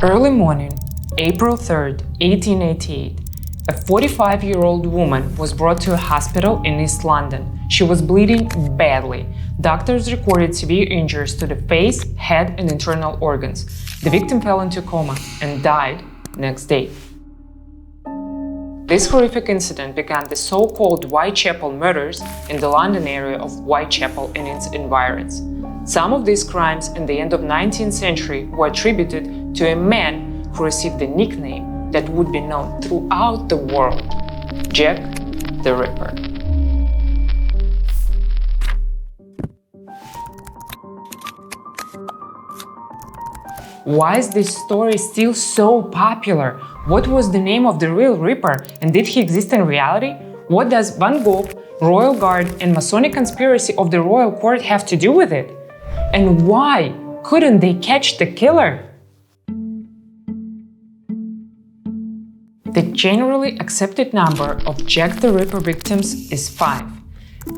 Early morning, April 3rd, 1888, a 45-year-old woman was brought to a hospital in East London. She was bleeding badly. Doctors recorded severe injuries to the face, head, and internal organs. The victim fell into coma and died next day. This horrific incident began the so-called Whitechapel murders in the London area of Whitechapel and its environs. Some of these crimes in the end of 19th century were attributed to a man who received a nickname that would be known throughout the world, Jack the Ripper. Why is this story still so popular? What was the name of the real Ripper, and did he exist in reality? What does Van Gogh, Royal Guard, and Masonic conspiracy of the Royal Court have to do with it? And why couldn't they catch the killer? The generally accepted number of Jack the Ripper victims is 5.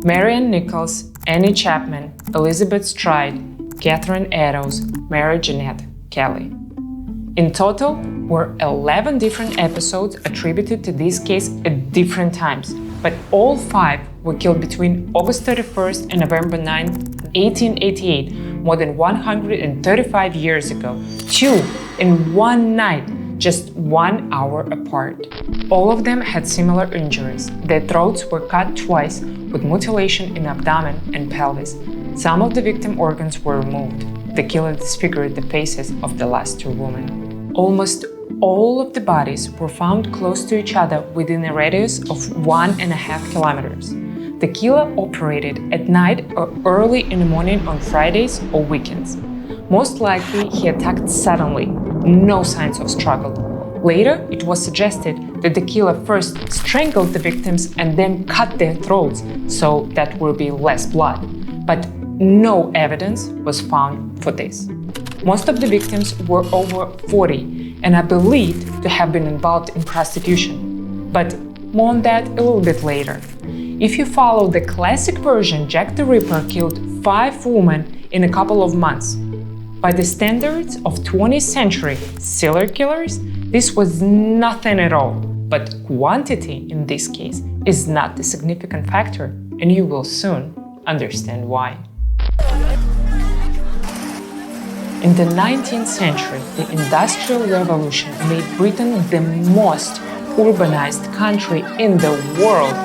Marianne Nichols, Annie Chapman, Elizabeth Stride, Catherine Eddowes, Mary Jeanette Kelly. In total, were 11 different episodes attributed to this case at different times, but all 5 were killed between August 31st and November 9, 1888, more than 135 years ago. 2 in one night, just 1 hour apart. All of them had similar injuries. Their throats were cut twice, with mutilation in abdomen and pelvis. Some of the victim organs were removed. The killer disfigured the faces of the last 2 women. Almost all of the bodies were found close to each other within a radius of 1.5 kilometers. The killer operated at night or early in the morning on Fridays or weekends. Most likely, he attacked suddenly, no signs of struggle. Later, it was suggested that the killer first strangled the victims and then cut their throats, so that would be less blood. But no evidence was found for this. Most of the victims were over 40 and are believed to have been involved in prostitution. But more on that a little bit later. If you follow the classic version, Jack the Ripper killed 5 women in a couple of months. By the standards of 20th century serial killers, this was nothing at all. But quantity in this case is not the significant factor, and you will soon understand why. In the 19th century, the Industrial Revolution made Britain the most urbanized country in the world.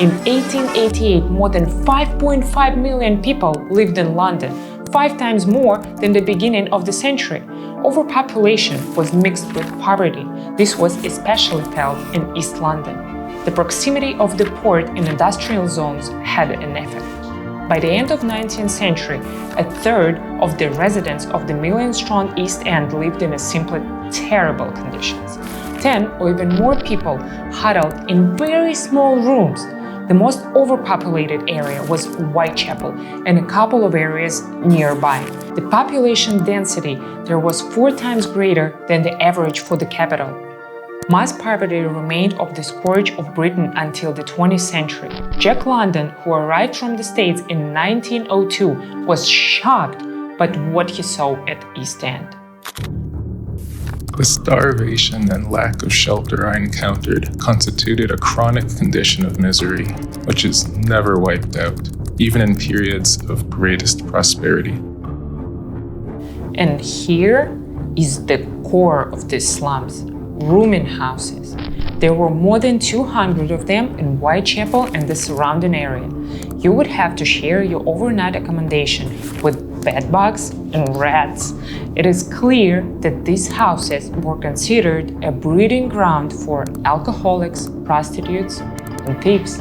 In 1888, more than 5.5 million people lived in London, 5 times more than the beginning of the century. Overpopulation was mixed with poverty. This was especially felt in East London. The proximity of the port in industrial zones had an effect. By the end of the 19th century, a third of the residents of the million-strong East End lived in simply terrible conditions. 10 or even more people huddled in very small rooms. The most overpopulated area was Whitechapel and a couple of areas nearby. The population density there was 4 times greater than the average for the capital. Mass poverty remained of the scourge of Britain until the 20th century. Jack London, who arrived from the States in 1902, was shocked by what he saw at East End. The starvation and lack of shelter I encountered constituted a chronic condition of misery, which is never wiped out, even in periods of greatest prosperity. And here is the core of these slums, rooming houses. There were more than 200 of them in Whitechapel and the surrounding area. You would have to share your overnight accommodation with bedbugs and rats. It is clear that these houses were considered a breeding ground for alcoholics, prostitutes, and thieves.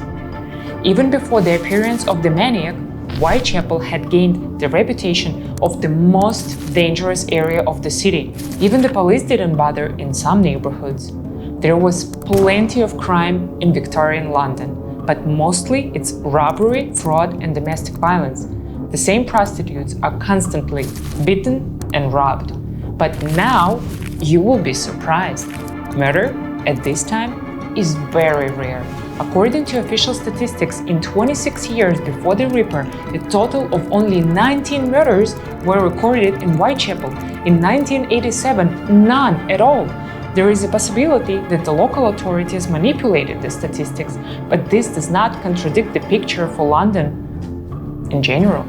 Even before the appearance of the maniac, Whitechapel had gained the reputation of the most dangerous area of the city. Even the police didn't bother in some neighborhoods. There was plenty of crime in Victorian London, but mostly it's robbery, fraud, and domestic violence. The same prostitutes are constantly beaten and robbed. But now you will be surprised. Murder at this time is very rare. According to official statistics, in 26 years before the Ripper, a total of only 19 murders were recorded in Whitechapel. In 1987, none at all. There is a possibility that the local authorities manipulated the statistics, but this does not contradict the picture for London in general.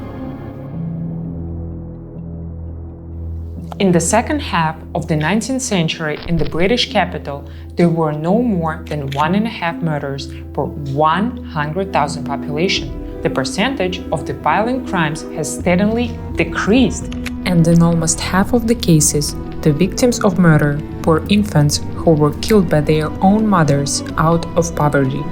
In the second half of the 19th century in the British capital, there were no more than 1.5 murders per 100,000 population. The percentage of the violent crimes has steadily decreased, and in almost half of the cases, the victims of murder were infants who were killed by their own mothers out of poverty.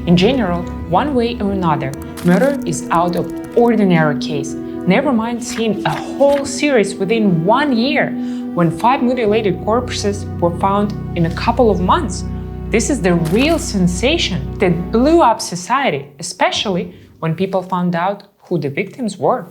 In general, one way or another, murder is out of ordinary case. Never mind seeing a whole series within 1 year, when 5 mutilated corpses were found in a couple of months. This is the real sensation that blew up society, especially when people found out who the victims were.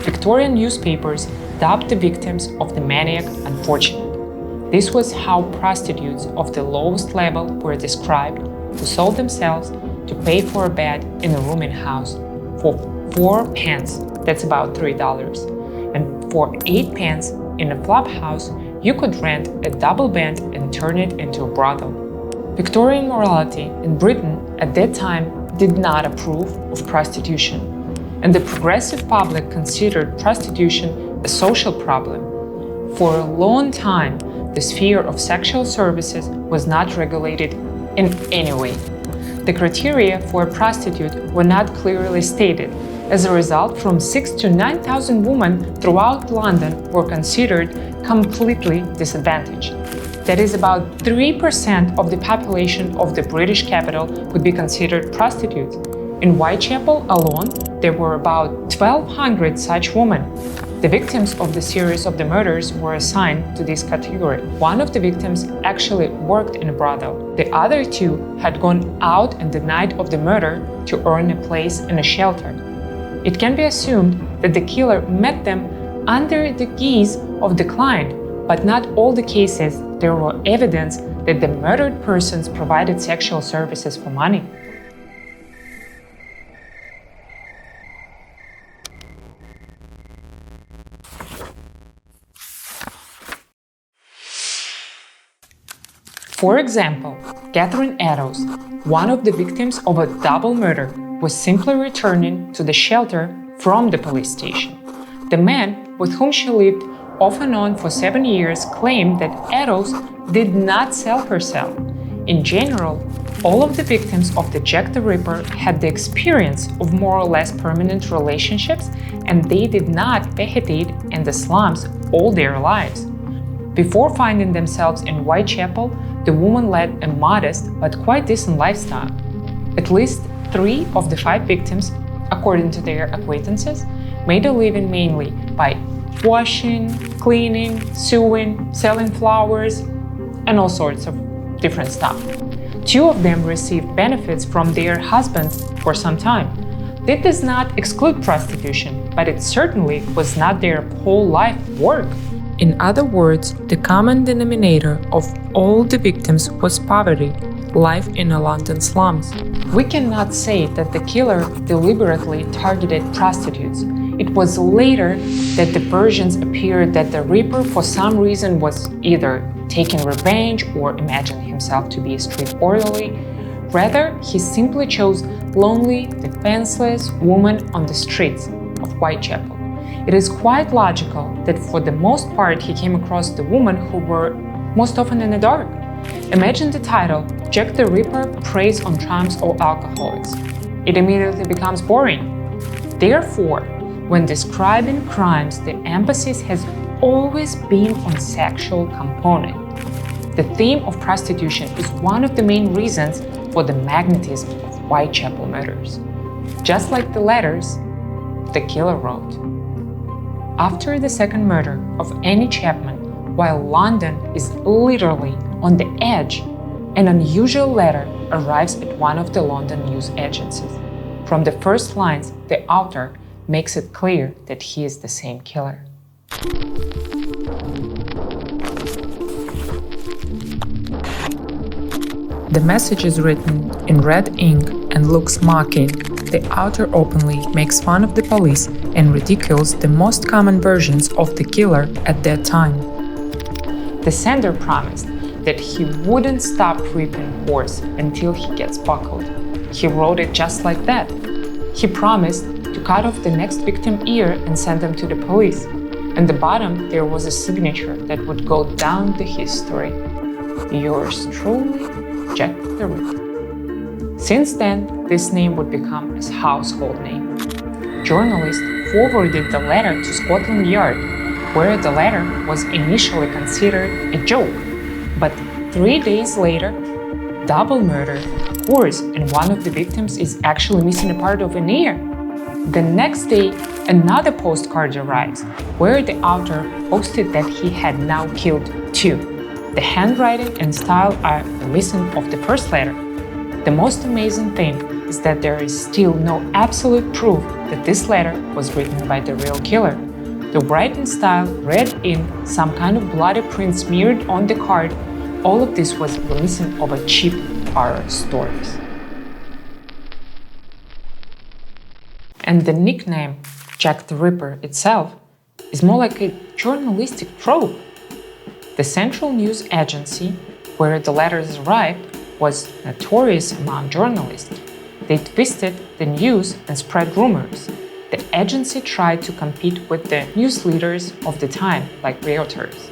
Victorian newspapers dubbed the victims of the maniac unfortunate. This was how prostitutes of the lowest level were described, who sold themselves to pay for a bed in a rooming house for 4 pence, that's about $3, and for 8 pence in a club house, you could rent a double bed and turn it into a brothel. Victorian morality in Britain at that time did not approve of prostitution, and the progressive public considered prostitution a social problem. For a long time, the sphere of sexual services was not regulated in any way. The criteria for a prostitute were not clearly stated. As a result, from 6,000 to 9,000 women throughout London were considered completely disadvantaged. That is, about 3% of the population of the British capital would be considered prostitutes. In Whitechapel alone, there were about 1,200 such women. The victims of the series of the murders were assigned to this category. One of the victims actually worked in a brothel. The other 2 had gone out on the night of the murder to earn a place in a shelter. It can be assumed that the killer met them under the guise of the client, but not all the cases there were evidence that the murdered persons provided sexual services for money. For example, Catherine Eddowes, one of the victims of a double murder, was simply returning to the shelter from the police station. The man with whom she lived off and on for 7 years claimed that Eddowes did not sell herself. In general, all of the victims of the Jack the Ripper had the experience of more or less permanent relationships, and they did not vegetate in the slums all their lives. Before finding themselves in Whitechapel, the woman led a modest but quite decent lifestyle. At least 3 of the 5 victims, according to their acquaintances, made a living mainly by washing, cleaning, sewing, selling flowers, and all sorts of different stuff. 2 of them received benefits from their husbands for some time. This does not exclude prostitution, but it certainly was not their whole life work. In other words, the common denominator of all the victims was poverty, life in a London slums. We cannot say that the killer deliberately targeted prostitutes. It was later that the versions appeared that the Ripper for some reason was either taking revenge or imagining himself to be a street orderly. Rather, he simply chose lonely, defenseless women on the streets of Whitechapel. It is quite logical that for the most part he came across the women who were most often in the dark. Imagine the title, Jack the Ripper preys on tramps or alcoholics. It immediately becomes boring. Therefore, when describing crimes, the emphasis has always been on sexual component. The theme of prostitution is one of the main reasons for the magnetism of Whitechapel murders. Just like the letters the killer wrote. After the second murder of Annie Chapman, while London is literally on the edge, an unusual letter arrives at one of the London news agencies. From the first lines, the author makes it clear that he is the same killer. The message is written in red ink and looks mocking. The author openly makes fun of the police and ridicules the most common versions of the killer at that time. The sender promised that he wouldn't stop ripping horse until he gets buckled. He wrote it just like that. He promised to cut off the next victim's ear and send them to the police. At the bottom, there was a signature that would go down the history. Yours truly, Jack the Ripper. Since then, this name would become a household name. Journalists forwarded the letter to Scotland Yard, where the letter was initially considered a joke. But 3 days later, double murder occurs and one of the victims is actually missing a part of an ear. The next day, another postcard arrives, where the author posted that he had now killed 2. The handwriting and style are reminiscent of the first letter. The most amazing thing is that there is still no absolute proof that this letter was written by the real killer. The writing style, red ink, some kind of bloody print smeared on the card, all of this was reminiscent of a cheap horror stories. And the nickname Jack the Ripper itself is more like a journalistic trope. The Central News Agency, where the letters arrived, was notorious among journalists. They twisted the news and spread rumors. The agency tried to compete with the news leaders of the time, like Reuters.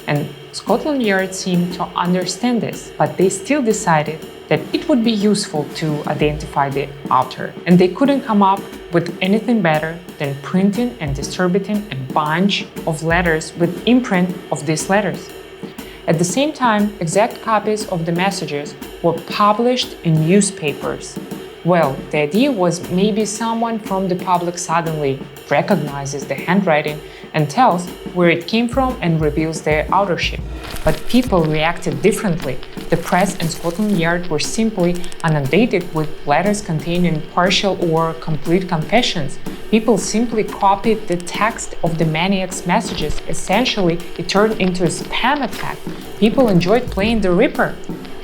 And Scotland Yard seemed to understand this, but they still decided that it would be useful to identify the author, and they couldn't come up with anything better than printing and distributing a bunch of letters with imprint of these letters. At the same time, exact copies of the messages were published in newspapers. Well, the idea was maybe someone from the public suddenly recognizes the handwriting and tells where it came from and reveals their authorship. But people reacted differently. The press and Scotland Yard were simply inundated with letters containing partial or complete confessions. People simply copied the text of the maniac's messages. Essentially, it turned into a spam attack. People enjoyed playing the Ripper.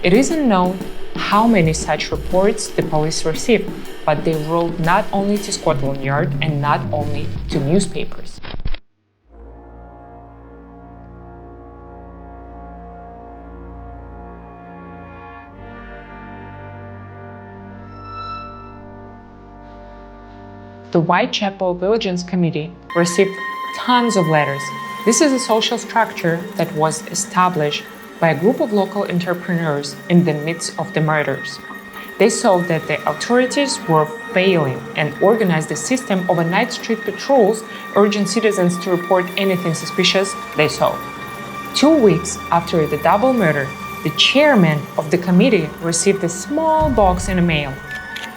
It isn't known how many such reports the police received, but they wrote not only to Scotland Yard and not only to newspapers. The Whitechapel Vigilance Committee received tons of letters. This is a social structure that was established by a group of local entrepreneurs in the midst of the murders. They saw that the authorities were failing and organized a system of night street patrols urging citizens to report anything suspicious they saw. 2 weeks after the double murder, the chairman of the committee received a small box in the mail.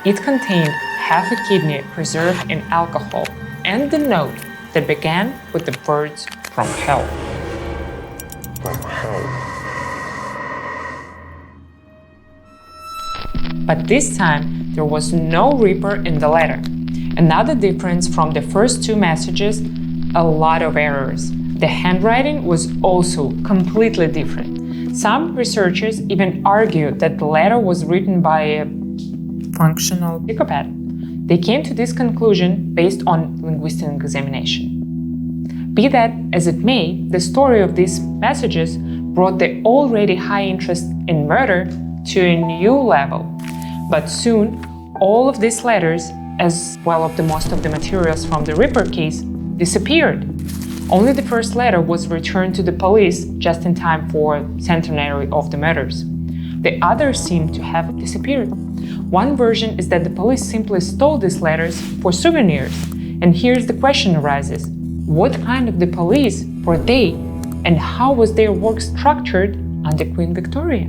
It contained half a kidney preserved in alcohol and the note that began with the words "From hell." From hell. But this time, there was no Ripper in the letter. Another difference from the first 2 messages, a lot of errors. The handwriting was also completely different. Some researchers even argued that the letter was written by a functional psychopath. They came to this conclusion based on linguistic examination. Be that as it may, the story of these messages brought the already high interest in murder to a new level. But soon, all of these letters, as well as most of the materials from the Ripper case, disappeared. Only the first letter was returned to the police just in time for centenary of the murders. The others seem to have disappeared. One version is that the police simply stole these letters for souvenirs. And here's the question arises: what kind of the police were they, and how was their work structured under Queen Victoria?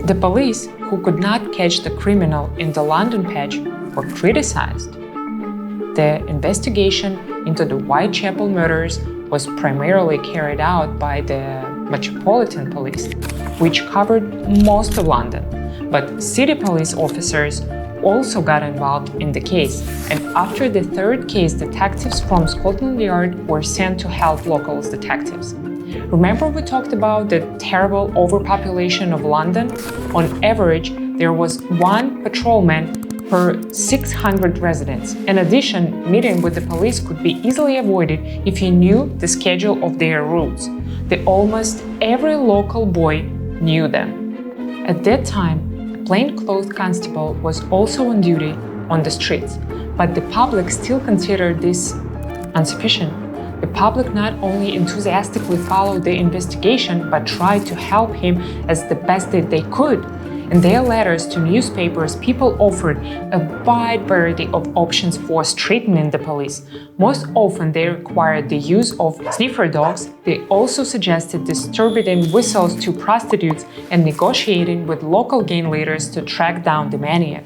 The police, who could not catch the criminal in the London patch, were criticized. The investigation into the Whitechapel murders was primarily carried out by the Metropolitan Police, which covered most of London. But city police officers also got involved in the case, and after the third case, detectives from Scotland Yard were sent to help local detectives. Remember we talked about the terrible overpopulation of London? On average, there was one patrolman per 600 residents. In addition, meeting with the police could be easily avoided if you knew the schedule of their routes. Almost every local boy knew them. At that time, a plainclothes constable was also on duty on the streets, but the public still considered this insufficient. The public not only enthusiastically followed the investigation, but tried to help him as the best that they could. In their letters to newspapers, people offered a wide variety of options for straightening the police. Most often they required the use of sniffer dogs. They also suggested distributing whistles to prostitutes and negotiating with local gang leaders to track down the maniac.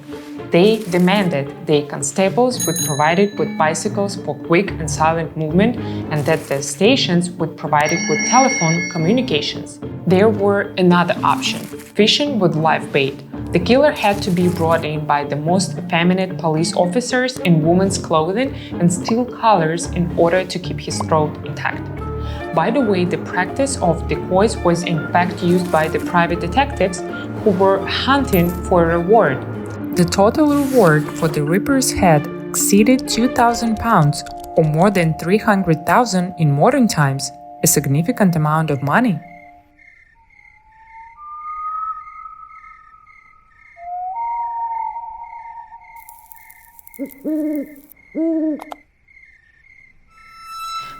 They demanded the constables would provide it with bicycles for quick and silent movement, and that the stations would provide it with telephone communications. There were another option: fishing with live bait. The killer had to be brought in by the most effeminate police officers in women's clothing and steel collars in order to keep his throat intact. By the way, the practice of decoys was in fact used by the private detectives who were hunting for a reward. The total reward for the Ripper's head exceeded £2,000, or more than $300,000 in modern times, a significant amount of money.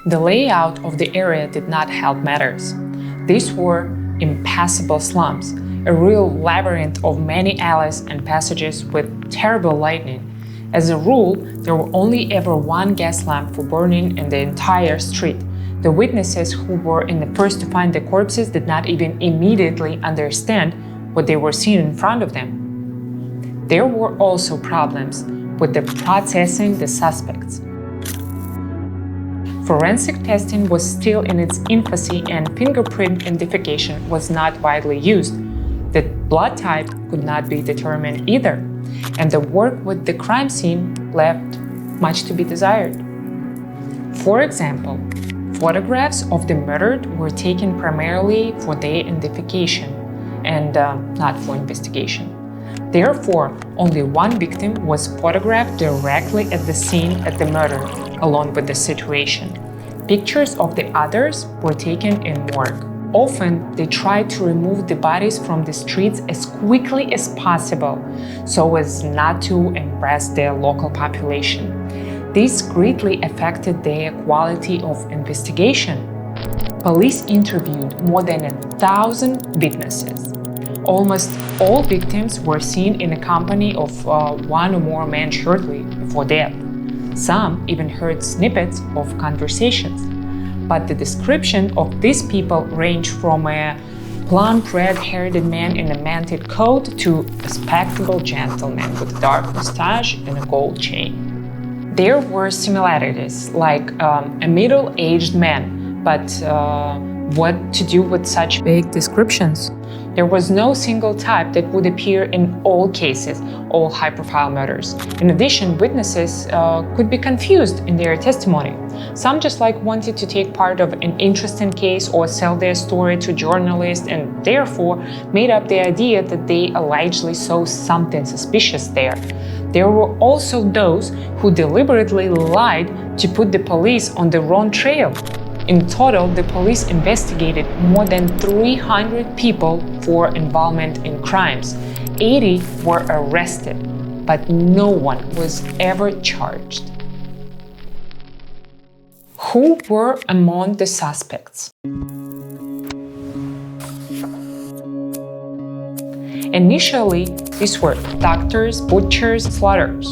The layout of the area did not help matters. These were impassable slums, a real labyrinth of many alleys and passages with terrible lighting. As a rule, there were only ever one gas lamp for burning in the entire street. The witnesses who were in the first to find the corpses did not even immediately understand what they were seeing in front of them. There were also problems with the processing the suspects. Forensic testing was still in its infancy and fingerprint identification was not widely used. The blood type could not be determined either, and the work with the crime scene left much to be desired. For example, photographs of the murdered were taken primarily for their identification and not for investigation. Therefore, only one victim was photographed directly at the scene at the murder, along with the situation. Pictures of the others were taken in morgue. Often, they tried to remove the bodies from the streets as quickly as possible, so as not to embarrass the local population. This greatly affected their quality of investigation. Police interviewed more than 1,000 witnesses. Almost all victims were seen in the company of one or more men shortly before death. Some even heard snippets of conversations. But the description of these people ranged from a plump red-haired man in a mantled coat to a spectacled gentleman with a dark mustache and a gold chain. There were similarities, like a middle-aged man, but what to do with such vague descriptions? There was no single type that would appear in all cases, all high-profile murders. In addition, witnesses could be confused in their testimony. Some just wanted to take part of an interesting case or sell their story to journalists and therefore made up the idea that they allegedly saw something suspicious there. There were also those who deliberately lied to put the police on the wrong trail. In total, the police investigated more than 300 people for involvement in crimes. 80 were arrested, but no one was ever charged. Who were among the suspects? Initially, these were doctors, butchers, slaughters.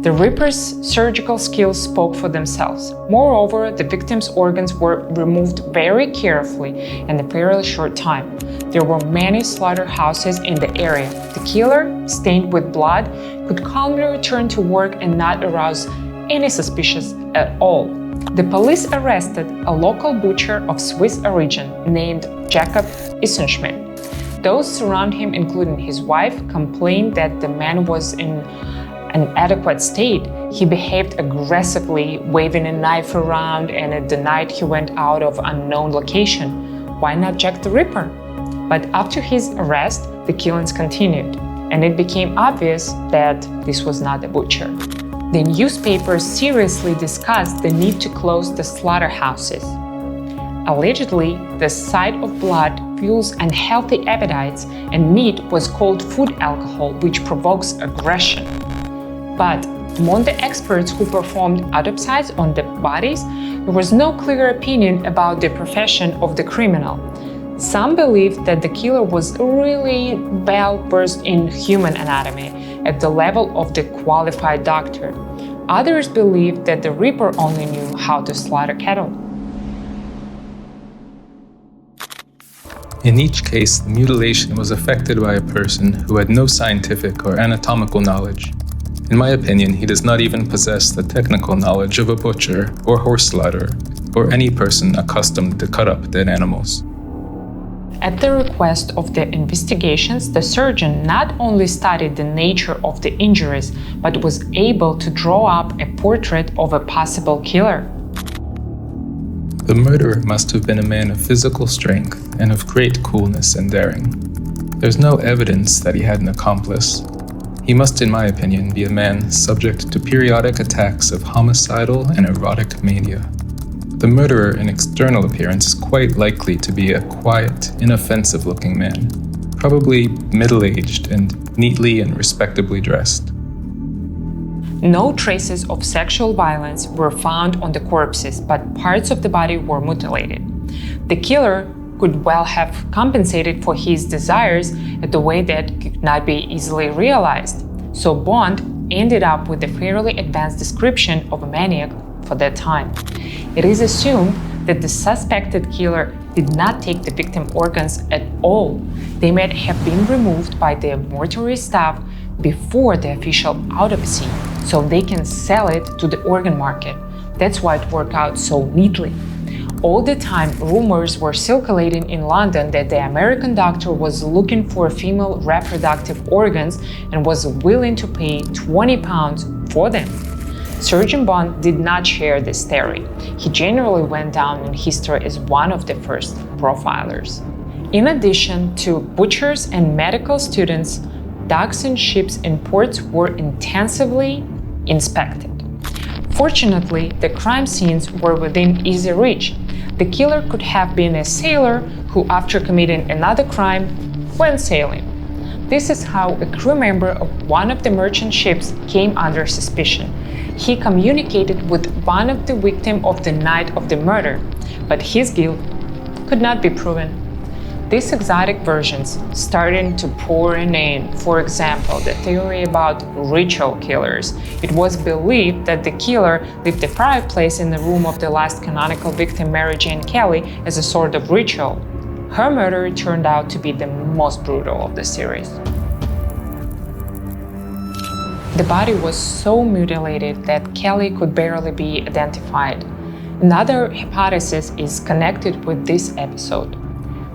The Ripper's surgical skills spoke for themselves. Moreover, the victims' organs were removed very carefully in a fairly short time. There were many slaughterhouses in the area. The killer, stained with blood, could calmly return to work and not arouse any suspicion at all. The police arrested a local butcher of Swiss origin named Jacob Isenschmid. Those surrounding him, including his wife, complained that the man was in an adequate state, he behaved aggressively, waving a knife around, and at the night he went out of unknown location. Why not Jack the Ripper? But after his arrest, the killings continued, and it became obvious that this was not a butcher. The newspapers seriously discussed the need to close the slaughterhouses. Allegedly, the sight of blood fuels unhealthy appetites, and meat was called food alcohol, which provokes aggression. But among the experts who performed autopsies on the bodies, there was no clear opinion about the profession of the criminal. Some believed that the killer was really well versed in human anatomy at the level of the qualified doctor. Others believed that the Reaper only knew how to slaughter cattle. In each case, the mutilation was effected by a person who had no scientific or anatomical knowledge. In my opinion, he does not even possess the technical knowledge of a butcher or horse slaughterer, or any person accustomed to cut up dead animals. At the request of the investigations, the surgeon not only studied the nature of the injuries, but was able to draw up a portrait of a possible killer. The murderer must have been a man of physical strength and of great coolness and daring. There's no evidence that he had an accomplice. He must, in my opinion, be a man subject to periodic attacks of homicidal and erotic mania. The murderer in external appearance is quite likely to be a quiet, inoffensive-looking man, probably middle-aged and neatly and respectably dressed. No traces of sexual violence were found on the corpses, but parts of the body were mutilated. The killer could well have compensated for his desires in a way that could not be easily realized. So Bond ended up with a fairly advanced description of a maniac for that time. It is assumed that the suspected killer did not take the victim organs at all. They might have been removed by the mortuary staff before the official autopsy, so they can sell it to the organ market. That's why it worked out so neatly. All the time, rumors were circulating in London that the American doctor was looking for female reproductive organs and was willing to pay £20 for them. Surgeon Bond did not share this theory. He generally went down in history as one of the first profilers. In addition to butchers and medical students, docks and ships in ports were intensively inspected. Fortunately, the crime scenes were within easy reach. The killer could have been a sailor who, after committing another crime, went sailing. This is how a crew member of one of the merchant ships came under suspicion. He communicated with one of the victims of the night of the murder, but his guilt could not be proven. These exotic versions started to pour in. For example, the theory about ritual killers. It was believed that the killer left a private place in the room of the last canonical victim, Mary Jane Kelly, as a sort of ritual. Her murder turned out to be the most brutal of the series. The body was so mutilated that Kelly could barely be identified. Another hypothesis is connected with this episode.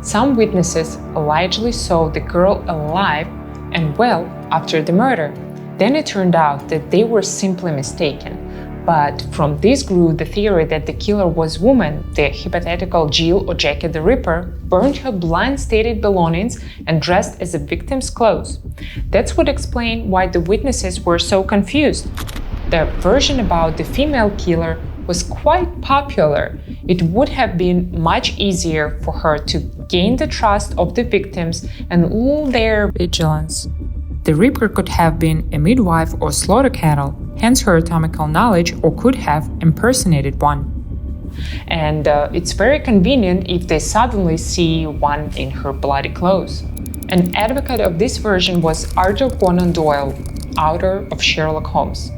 Some witnesses allegedly saw the girl alive and well after the murder. Then it turned out that they were simply mistaken. But from this grew the theory that the killer was woman, the hypothetical Jill or Jackie the Ripper, burned her blind-stated belongings and dressed as a victim's clothes. That's what explained why the witnesses were so confused. The version about the female killer was quite popular. It would have been much easier for her to gain the trust of the victims and lull their vigilance. The Reaper could have been a midwife or slaughter cattle, hence her anatomical knowledge, or could have impersonated one. And it's very convenient if they suddenly see one in her bloody clothes. An advocate of this version was Arthur Conan Doyle, author of Sherlock Holmes.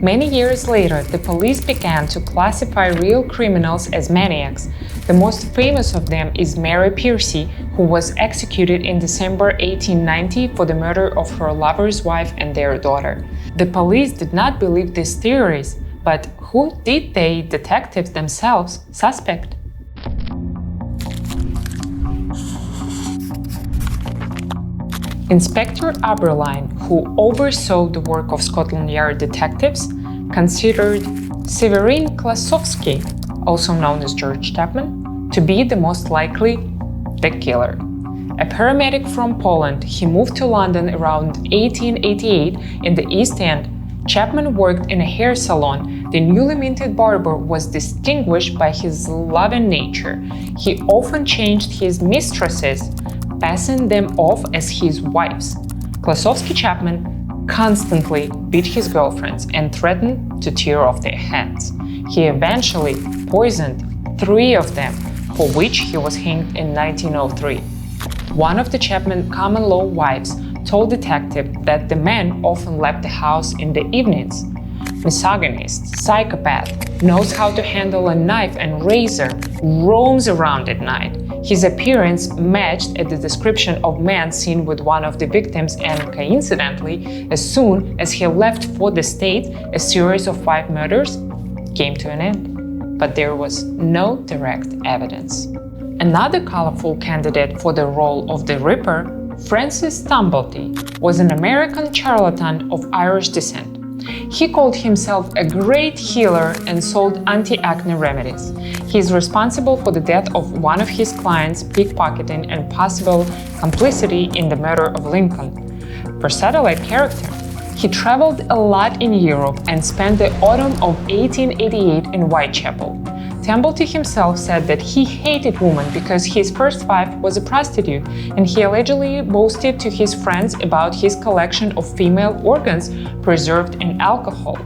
Many years later, the police began to classify real criminals as maniacs. The most famous of them is Mary Piercy, who was executed in December 1890 for the murder of her lover's wife and their daughter. The police did not believe these theories, but who did they, detectives themselves, suspect? Inspector Aberline, who oversaw the work of Scotland Yard detectives, considered Severin Klosowski, also known as George Chapman, to be the most likely the killer. A paramedic from Poland, he moved to London around 1888 in the East End. Chapman worked in a hair salon. The newly minted barber was distinguished by his loving nature. He often changed his mistresses, passing them off as his wives. Klosowski Chapman constantly beat his girlfriends and threatened to tear off their heads. He eventually poisoned 3 of them, for which he was hanged in 1903. One of the Chapman common-law wives told detective that the man often left the house in the evenings. Misogynist, psychopath, knows how to handle a knife and razor, roams around at night. His appearance matched the description of man seen with one of the victims, and coincidentally, as soon as he left for the state, a series of 5 murders came to an end. But there was no direct evidence. Another colorful candidate for the role of the Ripper, Francis Timblety, was an American charlatan of Irish descent. He called himself a great healer and sold anti-acne remedies. He is responsible for the death of one of his clients, pickpocketing, and possible complicity in the murder of Lincoln. Versatile character, he traveled a lot in Europe and spent the autumn of 1888 in Whitechapel. Timblety himself said that he hated women because his first wife was a prostitute, and he allegedly boasted to his friends about his collection of female organs preserved in alcohol.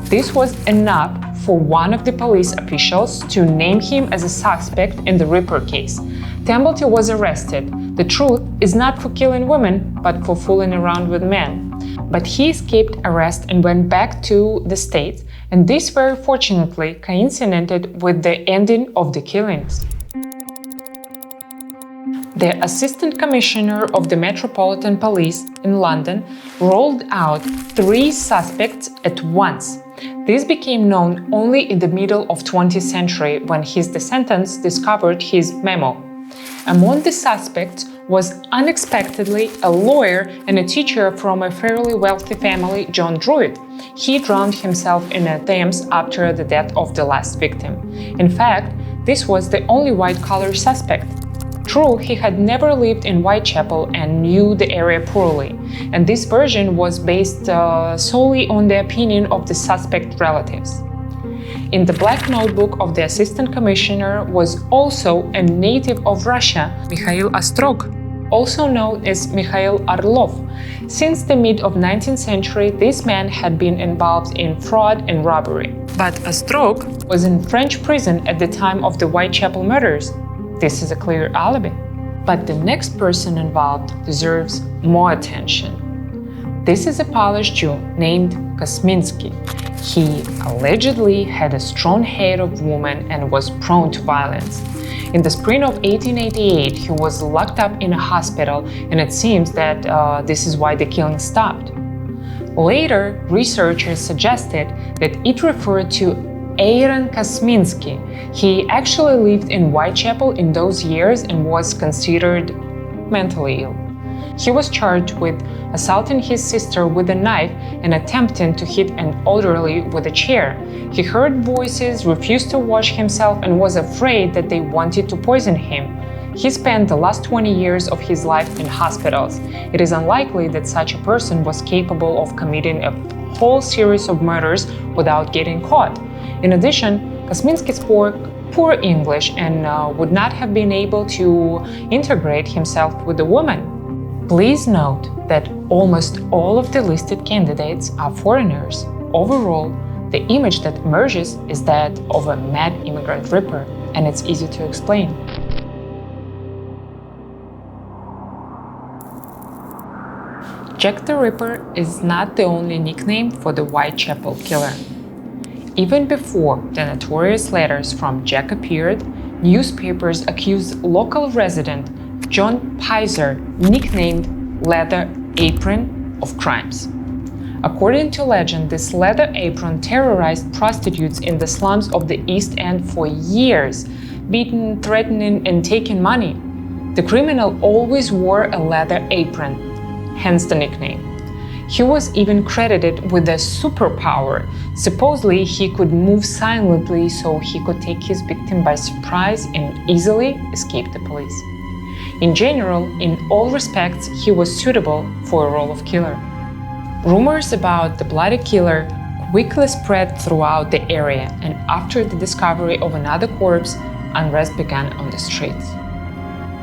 This was enough for one of the police officials to name him as a suspect in the Ripper case. Timblety was arrested. The truth is not for killing women, but for fooling around with men. But he escaped arrest and went back to the States, and this very fortunately coincided with the ending of the killings. The Assistant Commissioner of the Metropolitan Police in London rolled out 3 suspects at once. This became known only in the middle of 20th century when his descendants discovered his memo. Among the suspects was unexpectedly a lawyer and a teacher from a fairly wealthy family, John Druitt. He drowned himself in a Thames after the death of the last victim. In fact, this was the only white-collar suspect. True, he had never lived in Whitechapel and knew the area poorly, and this version was based solely on the opinion of the suspect relatives. In the black notebook of the Assistant Commissioner was also a native of Russia, Mikhail Ostrog, also known as Mikhail Orlov. Since the mid of 19th century, this man had been involved in fraud and robbery. But Ostrog was in French prison at the time of the Whitechapel murders. This is a clear alibi. But the next person involved deserves more attention. This is a Polish Jew named Kosminski. He allegedly had a strong hate of women and was prone to violence. In the spring of 1888, he was locked up in a hospital, and it seems that this is why the killing stopped. Later, researchers suggested that it referred to Aaron Kosminski. He actually lived in Whitechapel in those years and was considered mentally ill. He was charged with assaulting his sister with a knife and attempting to hit an elderly with a chair. He heard voices, refused to wash himself, and was afraid that they wanted to poison him. He spent the last 20 years of his life in hospitals. It is unlikely that such a person was capable of committing a whole series of murders without getting caught. In addition, Kosminski spoke poor English and would not have been able to integrate himself with the woman. Please note that almost all of the listed candidates are foreigners. Overall, the image that emerges is that of a mad immigrant ripper, and it's easy to explain. Jack the Ripper is not the only nickname for the Whitechapel killer. Even before the notorious letters from Jack appeared, newspapers accused local resident John Pizer, nicknamed Leather Apron, of crimes. According to legend, this Leather Apron terrorized prostitutes in the slums of the East End for years, beating, threatening, and taking money. The criminal always wore a leather apron. hence the nickname. He was even credited with a superpower. Supposedly, he could move silently so he could take his victim by surprise and easily escape the police. In general, in all respects, he was suitable for a role of killer. Rumors about the bloody killer quickly spread throughout the area, and after the discovery of another corpse, unrest began on the streets.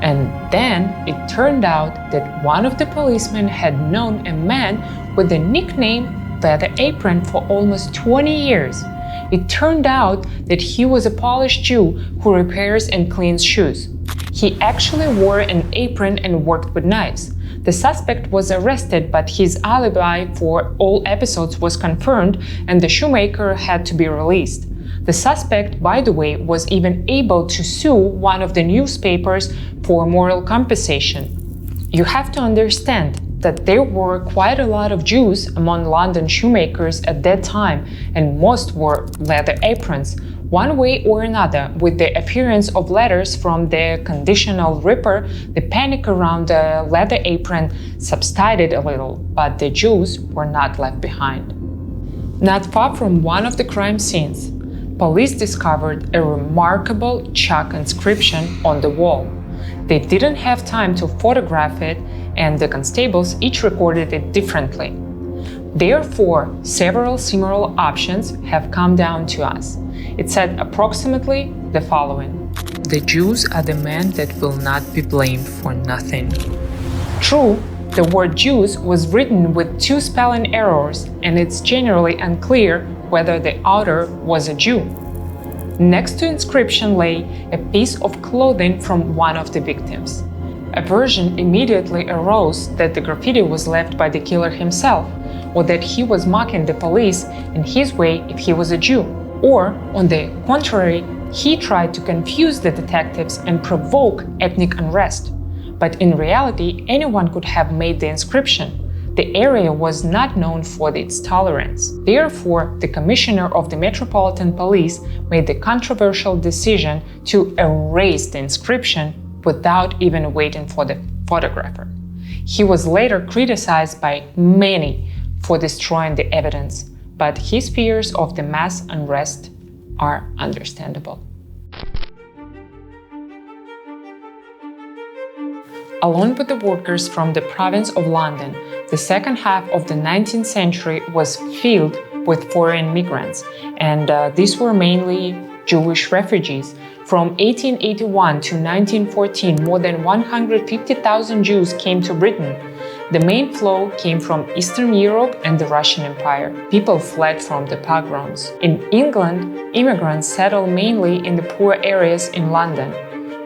And then it turned out that one of the policemen had known a man with the nickname Leather Apron for almost 20 years. It turned out that he was a Polish Jew who repairs and cleans shoes. He actually wore an apron and worked with knives. The suspect was arrested, but his alibi for all episodes was confirmed and the shoemaker had to be released. The suspect, by the way, was even able to sue one of the newspapers for moral compensation. You have to understand that there were quite a lot of Jews among London shoemakers at that time, and most wore leather aprons. One way or another, with the appearance of letters from the conditional Ripper, the panic around the leather apron subsided a little, but the Jews were not left behind. Not far from one of the crime scenes, police discovered a remarkable chalk inscription on the wall. They didn't have time to photograph it, and the constables each recorded it differently. Therefore, several similar options have come down to us. It said approximately the following: "The Jews are the men that will not be blamed for nothing." True, the word Jews was written with 2 spelling errors, and it's generally unclear whether the author was a Jew. Next to inscription lay a piece of clothing from one of the victims. A version immediately arose that the graffiti was left by the killer himself, or that he was mocking the police in his way if he was a Jew. Or, on the contrary, he tried to confuse the detectives and provoke ethnic unrest. But in reality, anyone could have made the inscription. The area was not known for its tolerance. Therefore, the commissioner of the Metropolitan Police made the controversial decision to erase the inscription without even waiting for the photographer. He was later criticized by many for destroying the evidence, but his fears of the mass unrest are understandable. Along with the workers from the province of London, the second half of the 19th century was filled with foreign migrants, and these were mainly Jewish refugees. From 1881 to 1914, more than 150,000 Jews came to Britain. The main flow came from Eastern Europe and the Russian Empire. People fled from the pogroms. In England, immigrants settled mainly in the poor areas in London.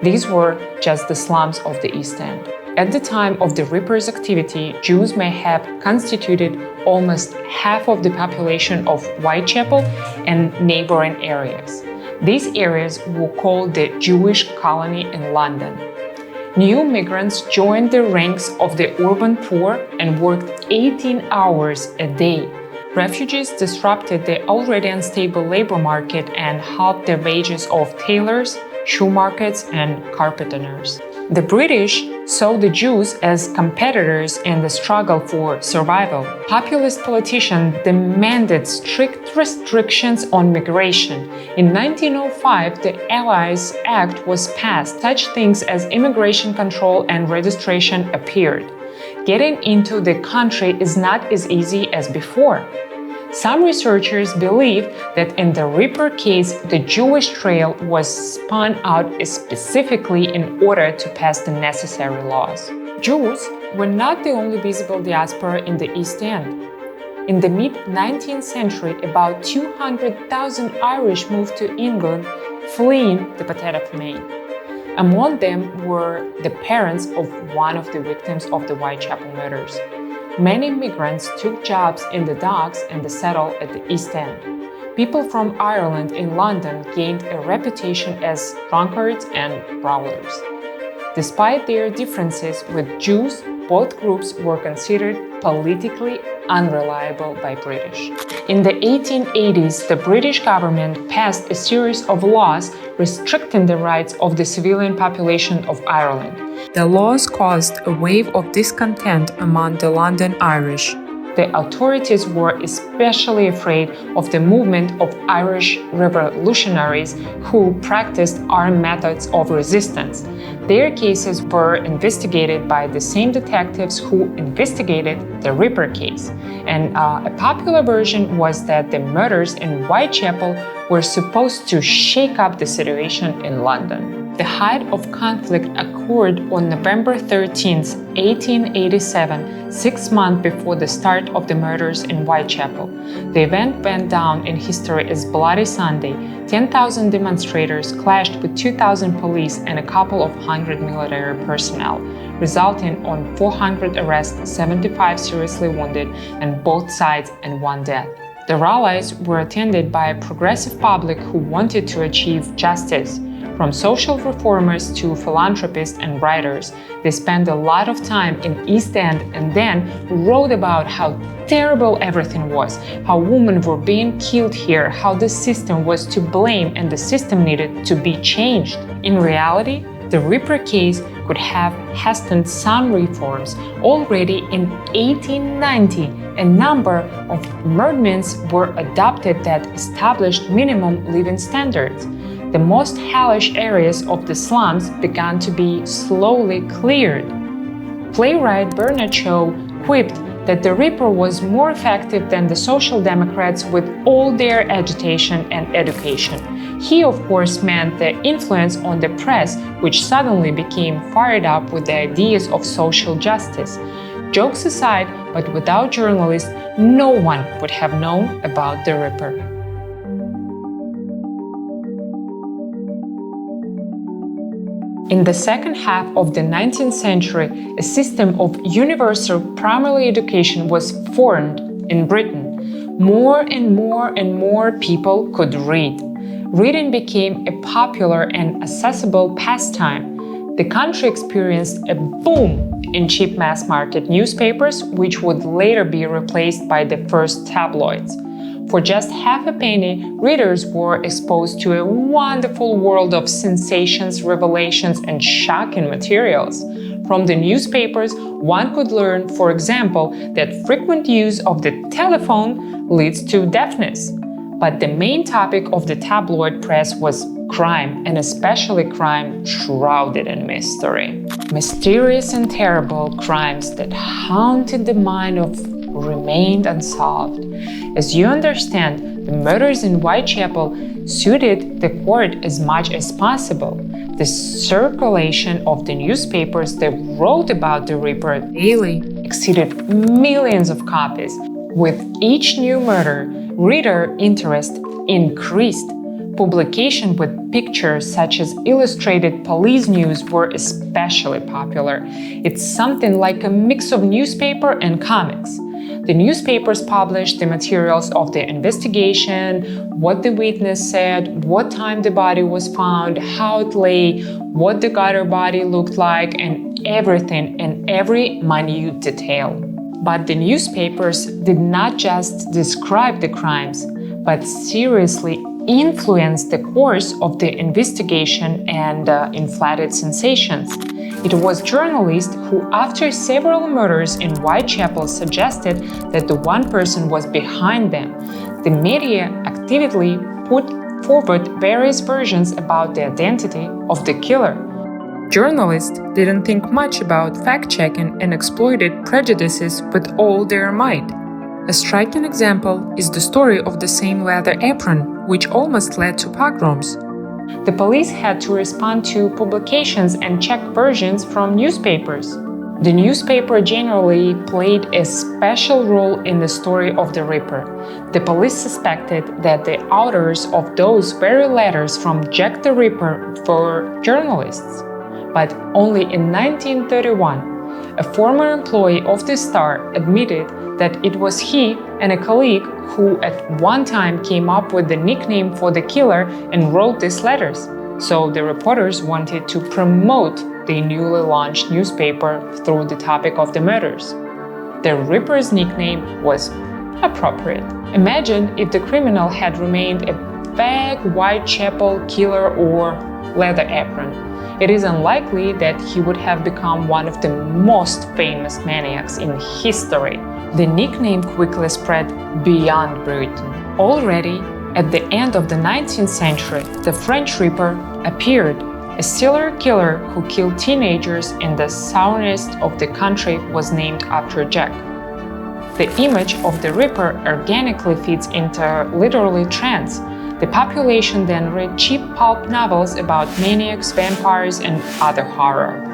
These were just the slums of the East End. At the time of the Rippers' activity, Jews may have constituted almost half of the population of Whitechapel and neighboring areas. These areas were called the Jewish colony in London. New migrants joined the ranks of the urban poor and worked 18 hours a day. Refugees disrupted the already unstable labor market and halved the wages of tailors, shoe markets, and carpenters. The British saw the Jews as competitors in the struggle for survival. Populist politicians demanded strict restrictions on migration. In 1905, the Allies Act was passed. Such things as immigration control and registration appeared. Getting into the country is not as easy as before. Some researchers believe that in the Ripper case, the Jewish trail was spun out specifically in order to pass the necessary laws. Jews were not the only visible diaspora in the East End. In the mid-19th century, about 200,000 Irish moved to England, fleeing the potato famine. Among them were the parents of one of the victims of the Whitechapel murders. Many migrants took jobs in the docks and settled at the East End. People from Ireland in London gained a reputation as drunkards and brawlers. Despite their differences with Jews, both groups were considered politically unreliable by British. In the 1880s, the British government passed a series of laws restricting the rights of the civilian population of Ireland. The laws caused a wave of discontent among the London Irish. The authorities were especially afraid of the movement of Irish revolutionaries who practiced armed methods of resistance. Their cases were investigated by the same detectives who investigated the Ripper case. And a popular version was that the murders in Whitechapel were supposed to shake up the situation in London. The height of conflict occurred on November 13, 1887, 6 months before the start of the murders in Whitechapel. The event went down in history as Bloody Sunday. 10,000 demonstrators clashed with 2,000 police and a couple of hundred military personnel, resulting on 400 arrests, 75 seriously wounded on both sides, and 1 death. The rallies were attended by a progressive public who wanted to achieve justice. From social reformers to philanthropists and writers, they spent a lot of time in East End and then wrote about how terrible everything was, how women were being killed here, how the system was to blame and the system needed to be changed. In reality, the Ripper case could have hastened some reforms. Already in 1890, a number of amendments were adopted that established minimum living standards. The most hellish areas of the slums began to be slowly cleared. Playwright Bernard Shaw quipped that the Ripper was more effective than the Social Democrats with all their agitation and education. He, of course, meant the influence on the press, which suddenly became fired up with the ideas of social justice. Jokes aside, but without journalists, no one would have known about the Ripper. In the second half of the 19th century, a system of universal primary education was formed in Britain. More and more people could read. Reading became a popular and accessible pastime. The country experienced a boom in cheap mass-market newspapers, which would later be replaced by the first tabloids. For just half a penny, readers were exposed to a wonderful world of sensations, revelations, and shocking materials. From the newspapers, one could learn, for example, that frequent use of the telephone leads to deafness. But the main topic of the tabloid press was crime, and especially crime shrouded in mystery. Mysterious and terrible crimes that haunted the mind of remained unsolved. As you understand, the murders in Whitechapel suited the court as much as possible. The circulation of the newspapers that wrote about the Ripper daily exceeded millions of copies. With each new murder, reader interest increased. Publication with pictures such as illustrated police news were especially popular. It's something like a mix of newspaper and comics. The newspapers published the materials of the investigation, what the witness said, what time the body was found, how it lay, what the gutter body looked like, and everything in every minute detail. But the newspapers did not just describe the crimes, but seriously influenced the course of the investigation and inflated sensations. It was journalists who, after several murders in Whitechapel, suggested that the one person was behind them. The media actively put forward various versions about the identity of the killer. Journalists didn't think much about fact-checking and exploited prejudices with all their might. A striking example is the story of the same leather apron, which almost led to pogroms. The police had to respond to publications and check versions from newspapers. The newspaper generally played a special role in the story of the Ripper. The police suspected that the authors of those very letters from Jack the Ripper were journalists. But only in 1931, a former employee of the Star admitted that it was he and a colleague who at one time came up with the nickname for the killer and wrote these letters. So the reporters wanted to promote the newly launched newspaper through the topic of the murders. The Ripper's nickname was appropriate. Imagine if the criminal had remained a vague Whitechapel killer or leather apron. It is unlikely that he would have become one of the most famous maniacs in history. The nickname quickly spread beyond Britain. Already at the end of the 19th century, the French Ripper appeared. A serial killer who killed teenagers in the southeast of the country was named after Jack. The image of the Ripper organically fits into literary trends. The population then read cheap pulp novels about maniacs, vampires, and other horror.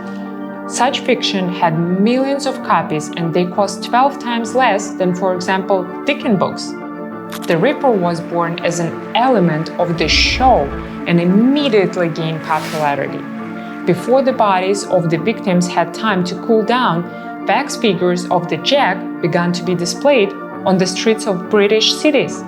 Such fiction had millions of copies and they cost 12 times less than, for example, Dickens books. The Ripper was born as an element of the show and immediately gained popularity. Before the bodies of the victims had time to cool down, wax figures of the Jack began to be displayed on the streets of British cities.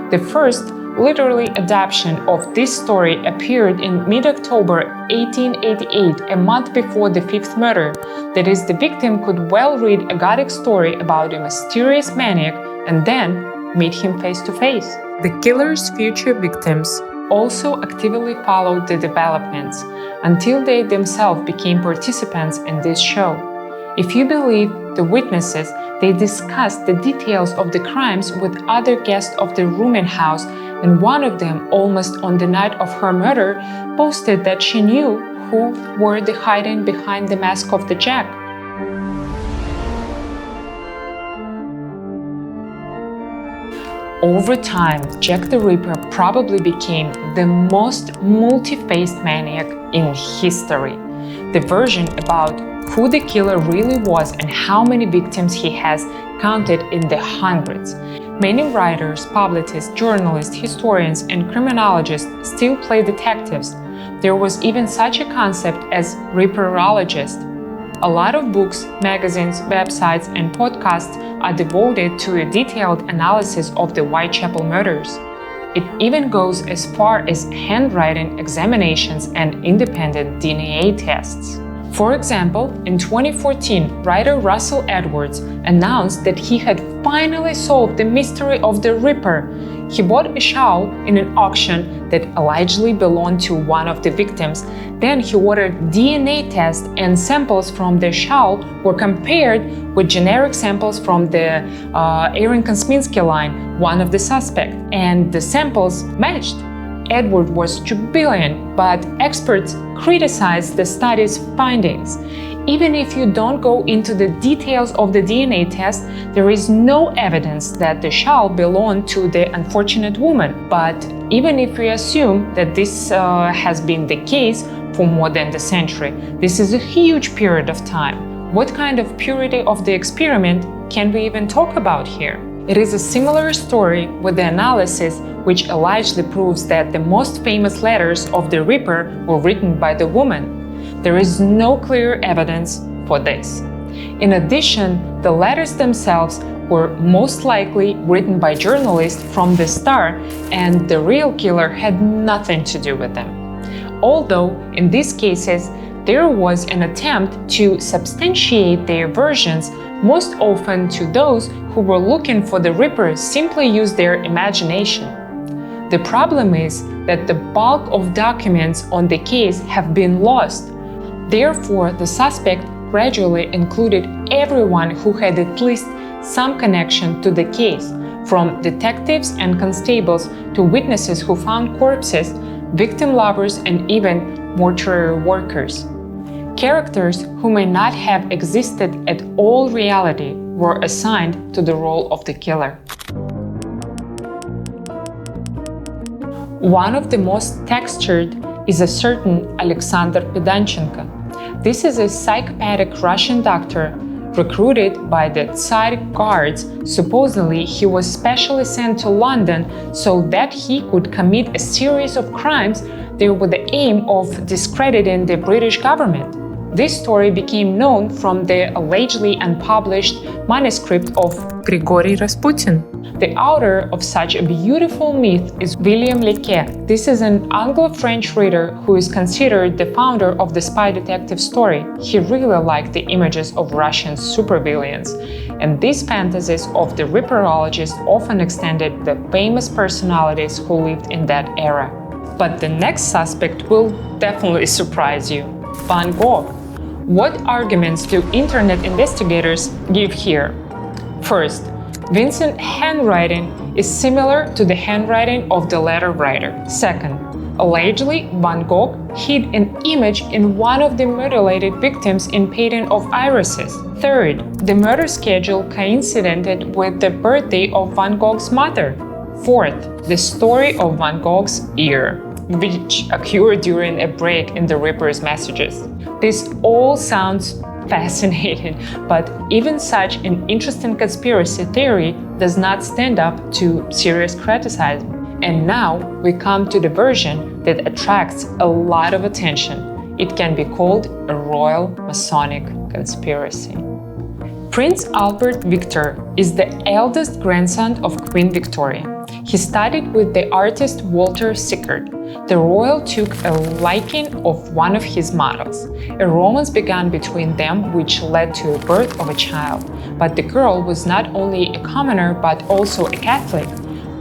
The first literary adaptation of this story appeared in mid-October 1888, a month before the fifth murder. That is, the victim could well read a Gothic story about a mysterious maniac and then meet him face to face. The killer's future victims also actively followed the developments until they themselves became participants in this show. If you believe the witnesses, they discussed the details of the crimes with other guests of the rooming house, and one of them, almost on the night of her murder, boasted that she knew who were the hiding behind the mask of the Jack. Over time, Jack the Ripper probably became the most multi-faced maniac in history. The version about who the killer really was and how many victims he has counted in the hundreds. Many writers, publicists, journalists, historians, and criminologists still play detectives. There was even such a concept as Ripperologist. A lot of books, magazines, websites, and podcasts are devoted to a detailed analysis of the Whitechapel murders. It even goes as far as handwriting examinations and independent DNA tests. For example, in 2014, writer Russell Edwards announced that he had finally solved the mystery of the Ripper. He bought a shawl in an auction that allegedly belonged to one of the victims. Then he ordered DNA tests and samples from the shawl were compared with generic samples from the Aaron Kosminski line, one of the suspects, and the samples matched. Edward was jubilant, but experts criticized the study's findings. Even if you don't go into the details of the DNA test, there is no evidence that the shawl belonged to the unfortunate woman. But even if we assume that this has been the case for more than a century, this is a huge period of time. What kind of purity of the experiment can we even talk about here? It is a similar story with the analysis which allegedly proves that the most famous letters of the Ripper were written by the woman. There is no clear evidence for this. In addition, the letters themselves were most likely written by journalists from the Star, and the real killer had nothing to do with them. Although, in these cases, there was an attempt to substantiate their versions, most often to those who were looking for the Ripper simply used their imagination. The problem is that the bulk of documents on the case have been lost. Therefore, the suspect gradually included everyone who had at least some connection to the case, from detectives and constables to witnesses who found corpses, victim lovers, and even mortuary workers. Characters who may not have existed at all reality were assigned to the role of the killer. One of the most textured is a certain Aleksandr Pedanchenko. This is a psychopathic Russian doctor recruited by the Tsar guards. Supposedly, he was specially sent to London so that he could commit a series of crimes there with the aim of discrediting the British government. This story became known from the allegedly unpublished manuscript of Grigory Rasputin. The author of such a beautiful myth is William Lequet. This is an Anglo-French reader who is considered the founder of the spy detective story. He really liked the images of Russian supervillains, and these fantasies of the Ripperologists often extended the famous personalities who lived in that era. But the next suspect will definitely surprise you: Van Gogh. What arguments do internet investigators give here? First, Vincent's handwriting is similar to the handwriting of the letter writer. Second, allegedly, Van Gogh hid an image in one of the mutilated victims in painting of irises. Third, the murder schedule coincided with the birthday of Van Gogh's mother. Fourth, the story of Van Gogh's ear, which occurred during a break in the Ripper's messages. This all sounds fascinating, but even such an interesting conspiracy theory does not stand up to serious criticism. And now we come to the version that attracts a lot of attention. It can be called a royal Masonic conspiracy. Prince Albert Victor is the eldest grandson of Queen Victoria. He studied with the artist Walter Sickert. The royal took a liking of one of his models. A romance began between them, which led to the birth of a child. But the girl was not only a commoner but also a Catholic.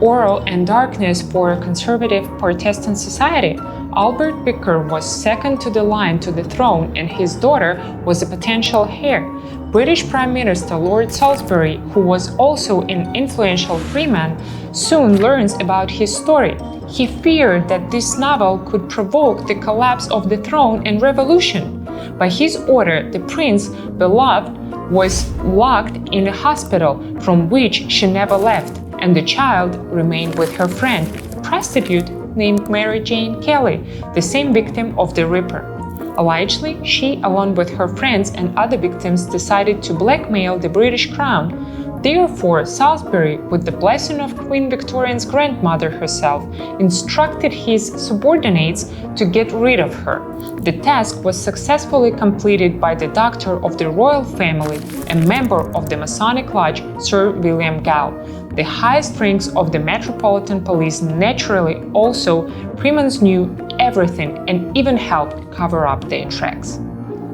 Oral and darkness for a conservative Protestant society. Albert Victor was second to the line to the throne, and his daughter was a potential heir. British Prime Minister Lord Salisbury, who was also an influential freeman, soon learns about his story. He feared that this novel could provoke the collapse of the throne and revolution. By his order, the prince, beloved, was locked in a hospital from which she never left, and the child remained with her friend, a prostitute named Mary Jane Kelly, the same victim of the Ripper. Allegedly, she, along with her friends and other victims, decided to blackmail the British crown. Therefore, Salisbury, with the blessing of Queen Victoria's grandmother herself, instructed his subordinates to get rid of her. The task was successfully completed by the doctor of the royal family, a member of the Masonic Lodge, Sir William Gogh. The highest ranks of the Metropolitan Police naturally also Freemans knew everything and even helped cover up their tracks.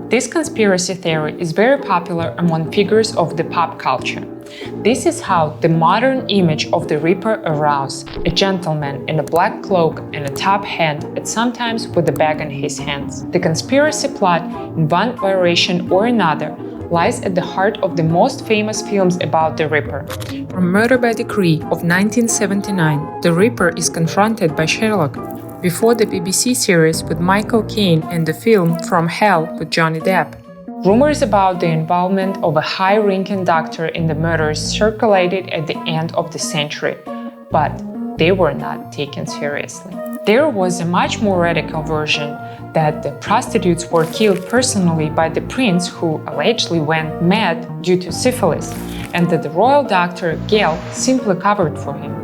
This conspiracy theory is very popular among figures of the pop culture. This is how the modern image of the Ripper arose: a gentleman in a black cloak and a top hat, and sometimes with a bag in his hands. The conspiracy plot, in one variation or another, lies at the heart of the most famous films about the Ripper. From Murder by Decree of 1979, the Ripper is confronted by Sherlock, before the BBC series with Michael Caine and the film From Hell with Johnny Depp. Rumors about the involvement of a high-ranking doctor in the murders circulated at the end of the century, but they were not taken seriously. There was a much more radical version that the prostitutes were killed personally by the prince, who allegedly went mad due to syphilis, and that the royal doctor Gogh simply covered for him.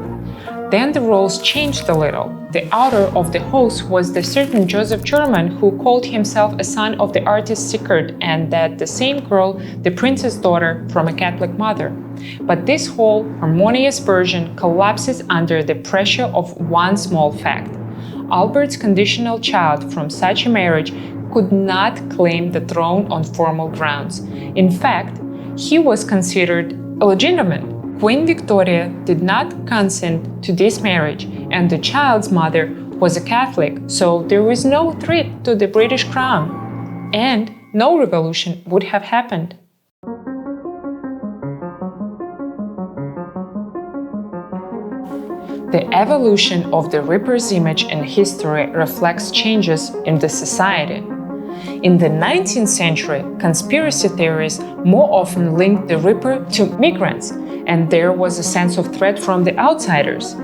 Then the roles changed a little. The author of the hoax was the certain Joseph German, who called himself a son of the artist Sickert, and that the same girl, the prince's daughter from a Catholic mother. But this whole harmonious version collapses under the pressure of one small fact. Albert's conditional child from such a marriage could not claim the throne on formal grounds. In fact, he was considered illegitimate. Queen Victoria did not consent to this marriage, and the child's mother was a Catholic, so there was no threat to the British crown, and no revolution would have happened. The evolution of the Ripper's image in history reflects changes in the society. In the 19th century, conspiracy theories more often linked the Ripper to migrants, and there was a sense of threat from the outsiders.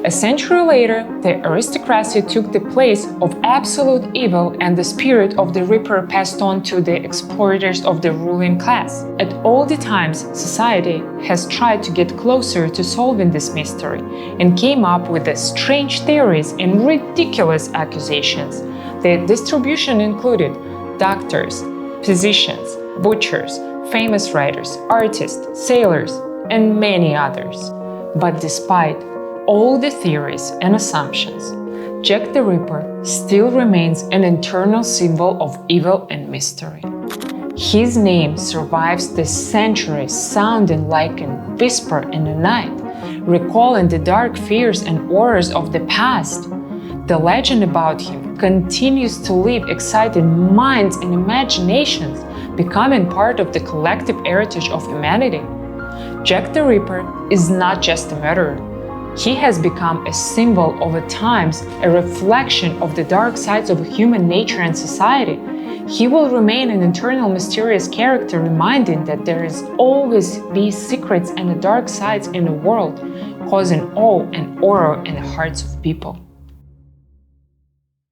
A century later, the aristocracy took the place of absolute evil, and the spirit of the Ripper passed on to the exploiters of the ruling class. At all the times, society has tried to get closer to solving this mystery, and came up with the strange theories and ridiculous accusations. The distribution included doctors, physicians, butchers, famous writers, artists, sailors, and many others. But despite all the theories and assumptions, Jack the Ripper still remains an eternal symbol of evil and mystery. His name survives the centuries, sounding like a whisper in the night, recalling the dark fears and horrors of the past. The legend about him continues to live, exciting minds and imaginations, becoming part of the collective heritage of humanity. Jack the Ripper is not just a murderer. He has become a symbol of the times, a reflection of the dark sides of human nature and society. He will remain an eternal mysterious character, reminding that there is always be secrets and the dark sides in the world, causing awe and horror in the hearts of people.